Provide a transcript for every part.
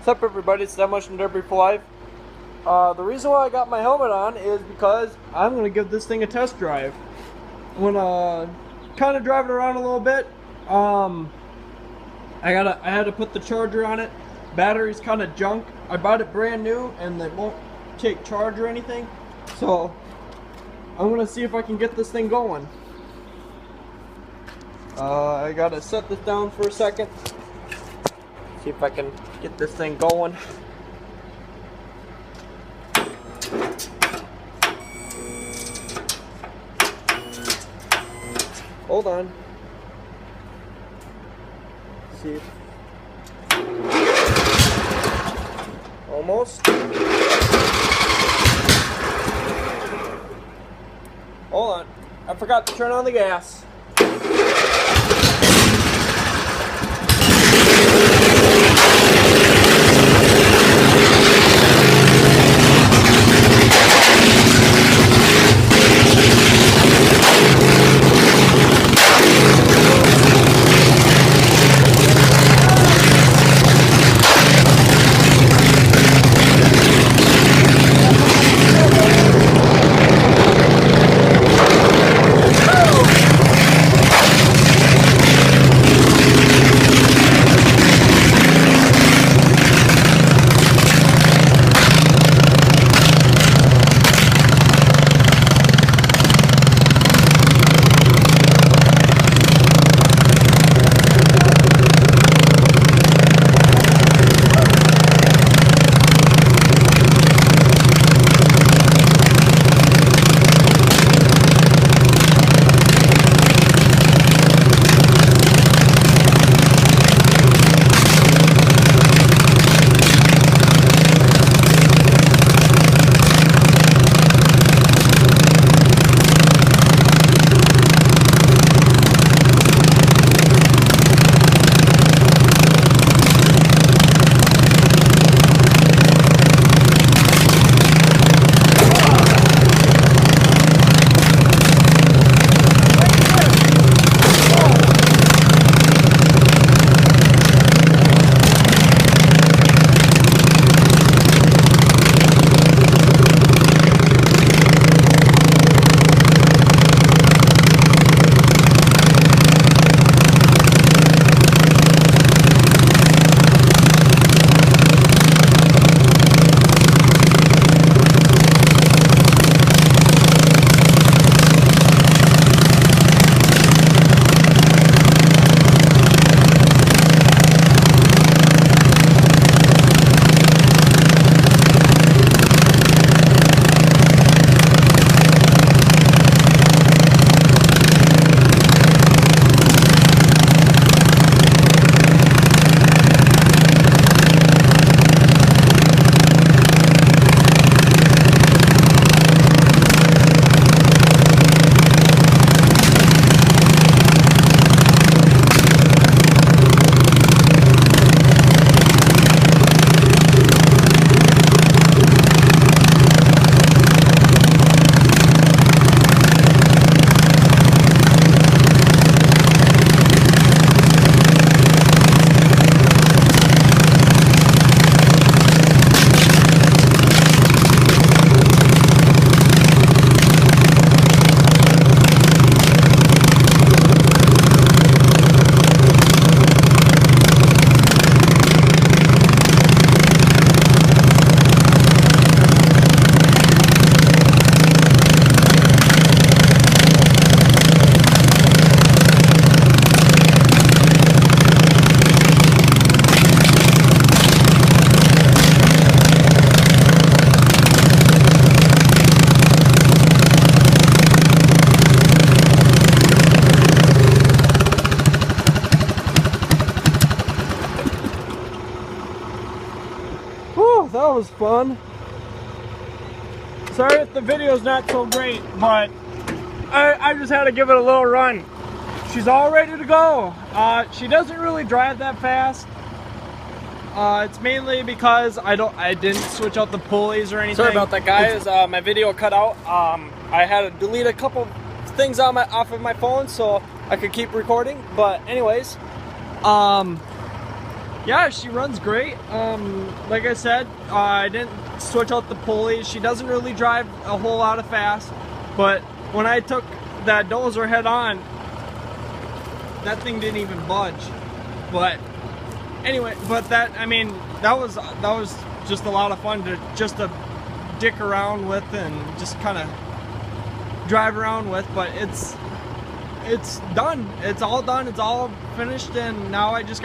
What's up, everybody? It's Demolition Derby for Life. The reason why I got my helmet on is because I'm going to give this thing a test drive. I'm going to kind of drive it around a little bit. I had to put the charger on it. Battery's kind of junk. I bought it brand new and it won't take charge or anything. So I'm going to see if I can get this thing going. I got to set this down for a second. See if I can get this thing going. Hold on. See. Almost. Hold on. I forgot to turn on the gas. That was fun. Sorry if the video's not so great, but I just had to give it a little run. She's all ready to go. She doesn't really drive that fast. It's mainly because I didn't switch out the pulleys or anything. Sorry about that, guys. My video cut out. I had to delete a couple things off of my phone so I could keep recording. But anyways, yeah, she runs great. Like I said, I didn't switch out the pulley. She doesn't really drive a whole lot of fast, but when I took that dozer head on, that thing didn't even budge. But anyway, that was just a lot of fun to dick around with and just kind of drive around with. But it's done. It's all done. It's all finished, and now I just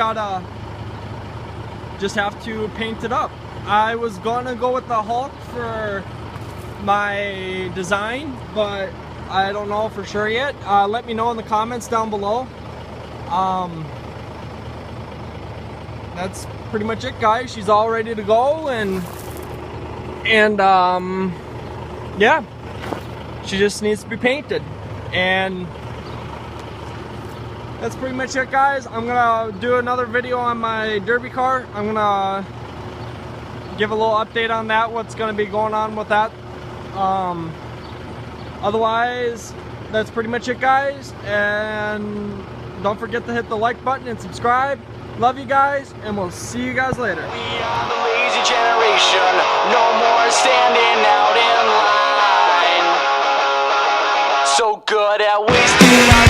have to paint it up. I was gonna go with the Hulk for my design, but I don't know for sure yet. Let me know in the comments down below. That's pretty much it, guys. She's all ready to go, and yeah, she just needs to be painted, and that's pretty much it, guys. I'm gonna do another video on my derby car. I'm gonna give a little update on that, what's gonna be going on with that. Otherwise, that's pretty much it, guys, and don't forget to hit the like button and subscribe. Love you guys, and we'll see you guys later. We are the lazy generation, no more standing out in line. So good at wasting our